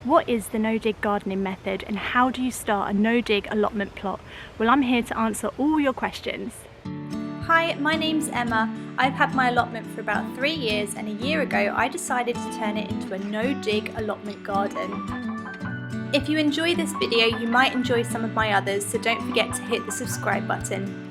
What is the no-dig gardening method and how do you start a no-dig allotment plot? Well, I'm here to answer all your questions. Hi, my name's Emma. I've had my allotment for about 3 years and a year ago I decided to turn it into a no-dig allotment garden. If you enjoy this video, you might enjoy some of my others, so don't forget to hit the subscribe button.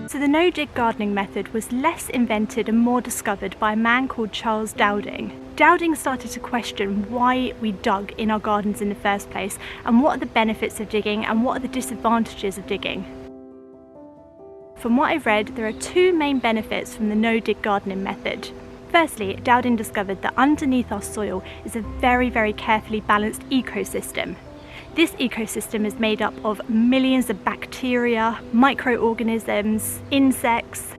So the no-dig gardening method was less invented and more discovered by a man called Charles Dowding. Dowding started to question why we dug in our gardens in the first place and what are the benefits of digging and what are the disadvantages of digging. From what I've read, there are two main benefits from the no-dig gardening method. Firstly, Dowding discovered that underneath our soil is a very, very carefully balanced ecosystem. This ecosystem is made up of millions of bacteria, microorganisms, insects.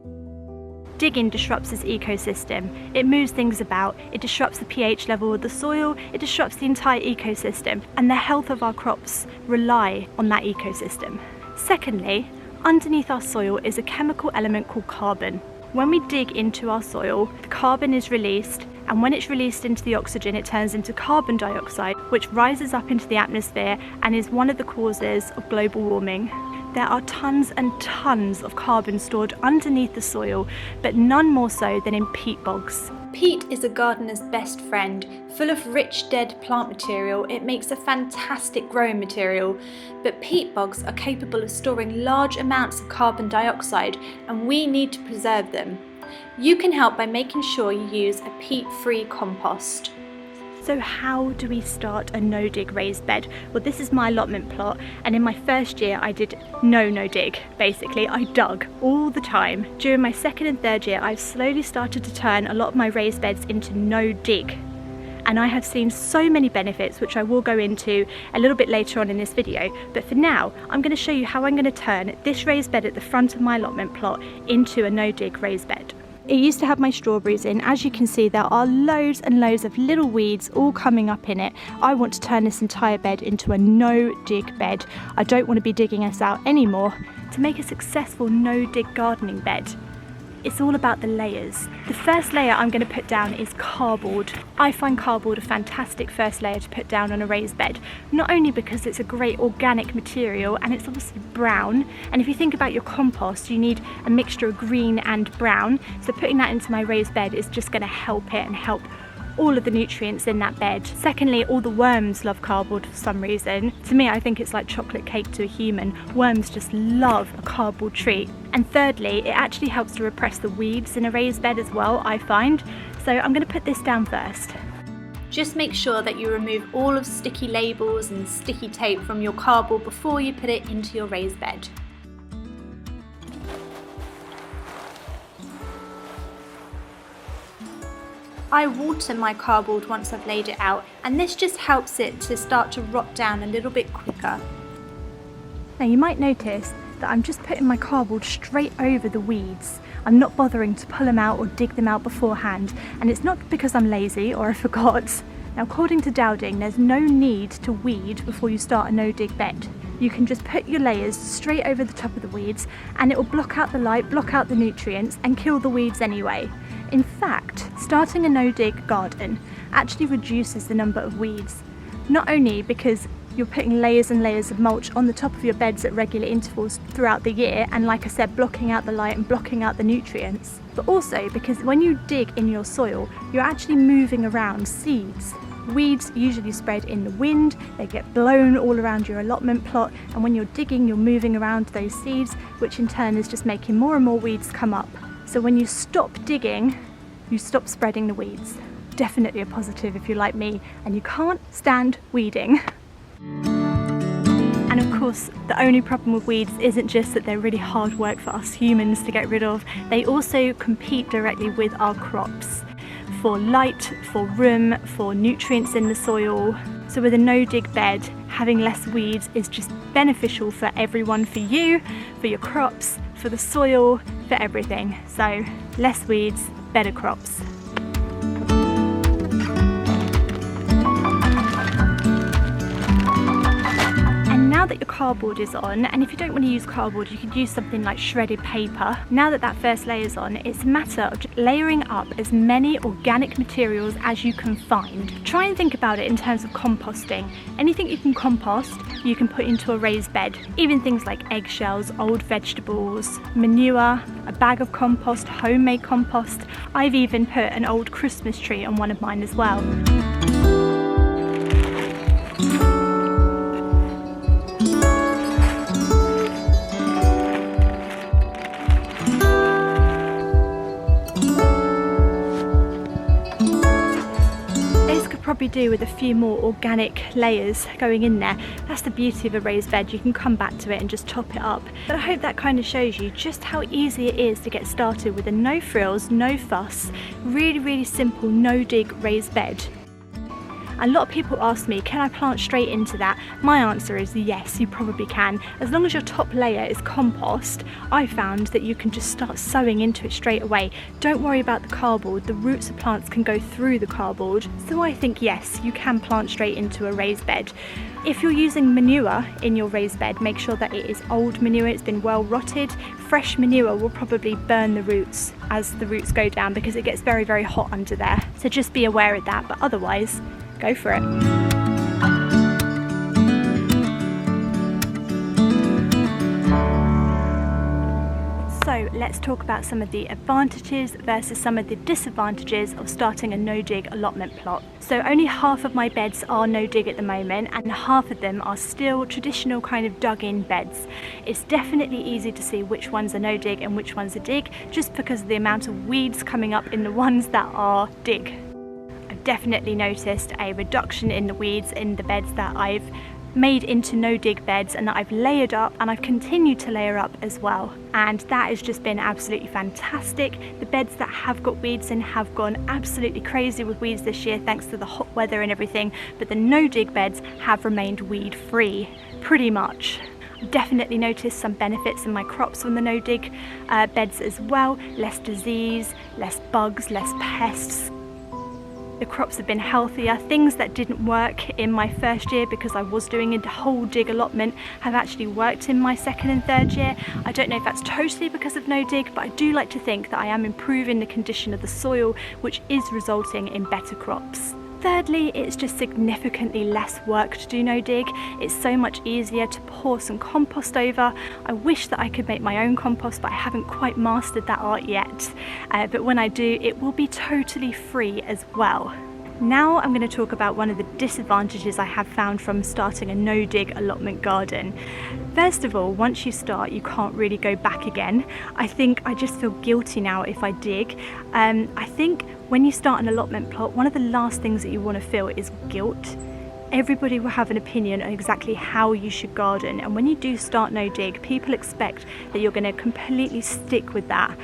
Digging disrupts this ecosystem. It moves things about, it disrupts the pH level of the soil, it disrupts the entire ecosystem, and the health of our crops rely on that ecosystem. Secondly, underneath our soil is a chemical element called carbon. When we dig into our soil, the carbon is released, and when it's released into the oxygen, it turns into carbon dioxide, which rises up into the atmosphere and is one of the causes of global warming. There are tons and tons of carbon stored underneath the soil, but none more so than in peat bogs. Peat is a gardener's best friend. Full of rich dead plant material, it makes a fantastic growing material. But peat bogs are capable of storing large amounts of carbon dioxide, and we need to preserve them. You can help by making sure you use a peat-free compost. So how do we start a no-dig raised bed? Well, this is my allotment plot, and in my first year I did no-dig. Basically, I dug all the time. During my second and third year, I've slowly started to turn a lot of my raised beds into no-dig. And I have seen so many benefits, which I will go into a little bit later on in this video. But for now, I'm going to show you how I'm going to turn this raised bed at the front of my allotment plot into a no-dig raised bed. It used to have my strawberries in. As you can see, there are loads and loads of little weeds all coming up in it. I want to turn this entire bed into a no-dig bed. I don't want to be digging this out anymore. To make a successful no-dig gardening bed, it's all about the layers. The first layer I'm going to put down is cardboard. I find cardboard a fantastic first layer to put down on a raised bed, not only because it's a great organic material and it's obviously brown, and if you think about your compost, you need a mixture of green and brown, so putting that into my raised bed is just going to help it and help all of the nutrients in that bed. Secondly, all the worms love cardboard for some reason. To me, I think it's like chocolate cake to a human. Worms just love a cardboard treat. And thirdly, it actually helps to repress the weeds in a raised bed as well, I find. So I'm going to put this down first. Just make sure that you remove all of sticky labels and sticky tape from your cardboard before you put it into your raised bed. I water my cardboard once I've laid it out, and this just helps it to start to rot down a little bit quicker. Now you might notice that I'm just putting my cardboard straight over the weeds. I'm not bothering to pull them out or dig them out beforehand, and it's not because I'm lazy or I forgot. Now, according to Dowding, there's no need to weed before you start a no-dig bed. You can just put your layers straight over the top of the weeds and it will block out the light, block out the nutrients and kill the weeds anyway. In fact, starting a no-dig garden actually reduces the number of weeds, not only because you're putting layers and layers of mulch on the top of your beds at regular intervals throughout the year, and like I said, blocking out the light and blocking out the nutrients, but also because when you dig in your soil, you're actually moving around seeds. Weeds usually spread in the wind, they get blown all around your allotment plot, and when you're digging, you're moving around those seeds, which in turn is just making more and more weeds come up. So when you stop digging, you stop spreading the weeds. Definitely a positive if you're like me and you can't stand weeding. And of course, the only problem with weeds isn't just that they're really hard work for us humans to get rid of, they also compete directly with our crops for light, for room, for nutrients in the soil. So with a no-dig bed, having less weeds is just beneficial for everyone, for you, for your crops, for the soil, for everything. So less weeds, better crops. that your cardboard is on, and if you don't want to use cardboard, you could use something like shredded paper. Now that that first layer is on, it's a matter of just layering up as many organic materials as you can find. Try and think about it in terms of composting. Anything you can compost, you can put into a raised bed. Even things like eggshells, old vegetables, manure, a bag of compost, homemade compost. I've even put an old Christmas tree on one of mine as well. Probably do with a few more organic layers going in there. That's the beauty of a raised bed. You can come back to it and just top it up. But I hope that kind of shows you just how easy it is to get started with a no frills, no fuss, really simple no dig raised bed. A lot of people ask me, can I plant straight into that? My answer is yes, you probably can. As long as your top layer is compost, I found that you can just start sowing into it straight away. Don't worry about the cardboard, the roots of plants can go through the cardboard. So I think yes, you can plant straight into a raised bed. If you're using manure in your raised bed, make sure that it is old manure, it's been well rotted. Fresh manure will probably burn the roots as the roots go down because it gets very hot under there. So just be aware of that, but otherwise, go for it. So let's talk about some of the advantages versus some of the disadvantages of starting a no-dig allotment plot. So only half of my beds are no-dig at the moment, and half of them are still traditional kind of dug-in beds. It's definitely easy to see which ones are no-dig and which ones are dig, just because of the amount of weeds coming up in the ones that are dig. Definitely noticed a reduction in the weeds in the beds that I've made into no-dig beds and that I've layered up, and I've continued to layer up as well, and that has just been absolutely fantastic. The beds that have got weeds in have gone absolutely crazy with weeds this year thanks to the hot weather and everything, but the no-dig beds have remained weed free pretty much. I've definitely noticed some benefits in my crops from the no-dig beds as well. Less disease, less bugs, less pests. The crops have been healthier. Things that didn't work in my first year because I was doing a whole dig allotment have actually worked in my second and third year. I don't know if that's totally because of no dig, but I do like to think that I am improving the condition of the soil, which is resulting in better crops. Thirdly, it's just significantly less work to do no dig. It's so much easier to pour some compost over. I wish that I could make my own compost, but I haven't quite mastered that art yet. But when I do, it will be totally free as well. Now I'm going to talk about one of the disadvantages I have found from starting a no-dig allotment garden. First of all, once you start, you can't really go back again. I think I just feel guilty now if I dig. I think when you start an allotment plot, one of the last things that you want to feel is guilt. Everybody will have an opinion on exactly how you should garden, and when you do start no dig, people expect that you're going to completely stick with that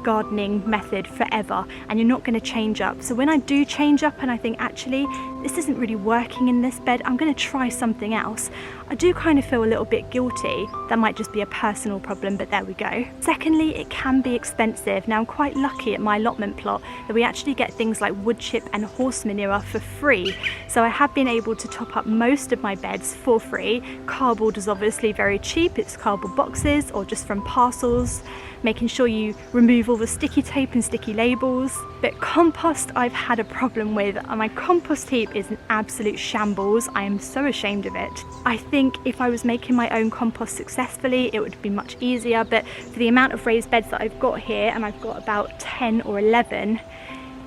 gardening method forever, and you're not going to change up. So when I do change up and I think actually this isn't really working in this bed, I'm going to try something else, I do kind of feel a little bit guilty. That might just be a personal problem, but there we go. Secondly, it can be expensive. Now I'm quite lucky at my allotment plot that we actually get things like wood chip and horse manure for free, so I have been able to top up most of my beds for free. Cardboard is obviously very cheap, it's cardboard boxes or just from parcels, making sure you remove all the sticky tape and sticky labels. But compost I've had a problem with, and my compost heap is an absolute shambles. I am so ashamed of it. I think if I was making my own compost successfully, it would be much easier, but for the amount of raised beds that I've got here, and I've got about 10 or 11,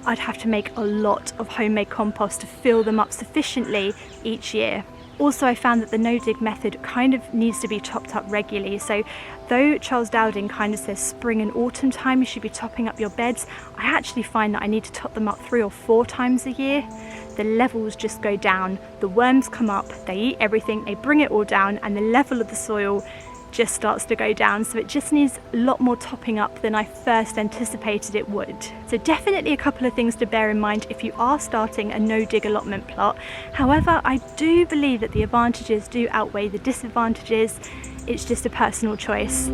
I'd have to make a lot of homemade compost to fill them up sufficiently each year. Also, I found that the no-dig method kind of needs to be topped up regularly. So though Charles Dowding kind of says spring and autumn time you should be topping up your beds, I actually find that I need to top them up 3 or 4 times a year. The levels just go down, the worms come up, they eat everything, they bring it all down, and the level of the soil just starts to go down, so it just needs a lot more topping up than I first anticipated it would. So definitely a couple of things to bear in mind if you are starting a no-dig allotment plot. However, I do believe that the advantages do outweigh the disadvantages. It's just a personal choice.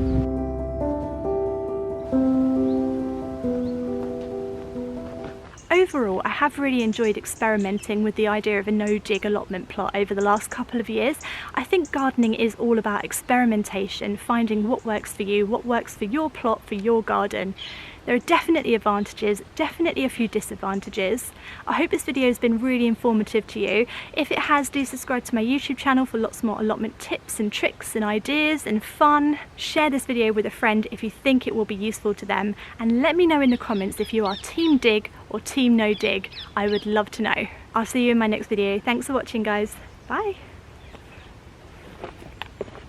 overall I have really enjoyed experimenting with the idea of a no-dig allotment plot over the last couple of years. I think gardening is all about experimentation, finding what works for you, what works for your plot, for your garden. There are definitely advantages, definitely a few disadvantages. I hope this video has been really informative to you. If it has, do subscribe to my YouTube channel for lots more allotment tips and tricks and ideas and fun. Share this video with a friend if you think it will be useful to them, and let me know in the comments if you are team dig or team no dig. I would love to know. I'll see you in my next video. Thanks for watching, guys. Bye.